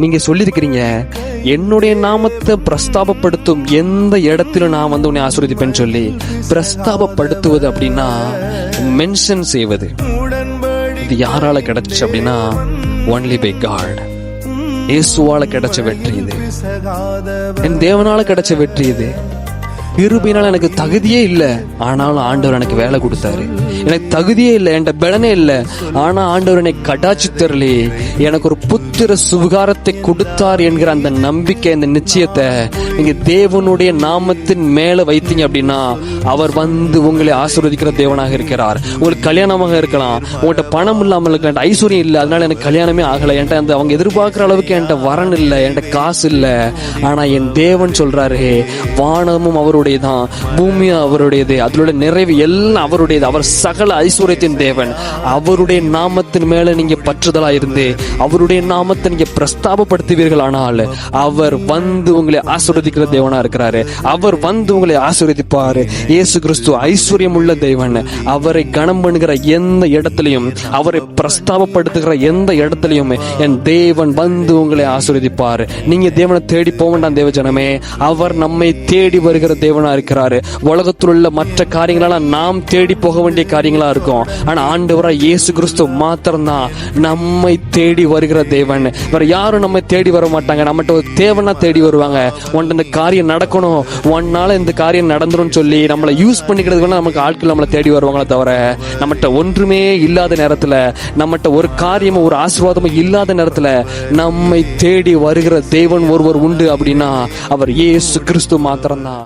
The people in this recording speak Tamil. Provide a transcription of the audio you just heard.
நீங்க சொல்லியிருக்கிறீங்க, என்னுடைய நாமத்தை பிரஸ்தாபப்படுத்தும் எந்த இடத்துல நான் உன்னை ஆசீர்வதிப்பேன்னு சொல்லி. பிரஸ்தாபப்படுத்துவது அப்படின்னா மென்ஷன் செய்வது. இது யாரால கிடைச்சு அப்படின்னா ஒன்லி பை காட். இயேசுவால கிடைச்ச வெற்றி இது. என் தேவனால கிடைச்ச வெற்றி இது. கிருபையினால எனக்கு தகுதியே இல்லை, ஆனாலும் ஆண்டவர் எனக்கு வேலை கொடுத்தாரு. எனக்கு தகுதியே இல்லை, என்கிட்ட பலனே இல்லை, ஆனா ஆண்டவர் என்னை கடாச்சி தரலே, எனக்கு ஒரு புத்திர சுகாரத்தை கொடுத்தார் என்கிற அந்த நம்பிக்கை, அந்த நிச்சயத்தை நீங்க தேவனுடைய நாமத்தின் மேல வைத்தீங்க அப்படின்னா அவர் உங்களை ஆசீர்வதிக்கிற தேவனாக இருக்கிறார். உங்களுக்கு கல்யாணமாக இருக்கலாம், உங்கள்கிட்ட பணம் இல்லாமல் இருக்கலாம், ஐஸ்வர்யம் இல்லை, அதனால எனக்கு கல்யாணமே ஆகலை, என்கிட்ட அந்த அவங்க எதிர்பார்க்கிற அளவுக்கு என்கிட்ட வரன் இல்லை, என்கிட்ட காசு இல்லை. ஆனா என் தேவன் சொல்றாரு, வானமும் அவருடையதான், பூமியும் அவருடையது, அதோட நிறைவு எல்லாம் அவருடையது. அவர் சகல ஐஸ்வர்யத்தின் தேவன். அவருடைய நாமத்தின் மேல நீங்க பற்றுதலா இருந்து அவருடைய நாமத்தை நீங்க பிரஸ்தாபப்படுத்துவீர்கள், ஆனால் அவர் உங்களை ஆசீர்வதிக்கிற தேவனா இருக்கிறாரு. அவர் உங்களை ஆசீர்வதிப்பாரு. இயேசு கிறிஸ்து ஐஸ்வர்யம் உள்ள தேவன். அவரை கனம் பண்ணுகிற எந்த இடத்திலையும், அவரை பிரஸ்தாபப்படுத்துகிற எந்த இடத்திலையும் என் தேவன் உங்களை ஆசீர்வதிப்பார். நீங்க தேவனை தேடி போக வேண்டாம் தேவ ஜனமே. அவர் நம்மை தேடி வருகிற தேவனா இருக்கிறாரு. உலகத்தில் உள்ள மற்ற காரியங்களால நாம் தேடி போக வேண்டிய காரியங்களா இருக்கும். ஆனா ஆண்டவராய் இயேசு கிறிஸ்து மாத்திரம்தான் நம்மை தேடி வருகிற தேவன். வேற யாரும் நம்மை தேடி வர மாட்டாங்க. நம்மகிட்ட ஒரு தேவனா தேடி வருவாங்க. உன்ட இந்த காரியம் நடக்கணும், உன்னால இந்த காரியம் நடந்துரும் சொல்லி நம்மளை யூஸ் பண்ணிக்கிறதுக்கு நமக்கு ஆட்கள் நம்மளை தேடி வருவாங்களே தவிர, நம்மகிட்ட ஒன்றுமே இல்லாத நேரத்துல, நம்மகிட்ட ஒரு காரியமும் ஒரு ஆசீர்வாதமும் இல்லாத நேரத்துல நம்மை தேடி வருகிற தேவன் ஒருவர் உண்டு அப்படின்னா அவர் இயேசு கிறிஸ்து மாத்திரம்தான்.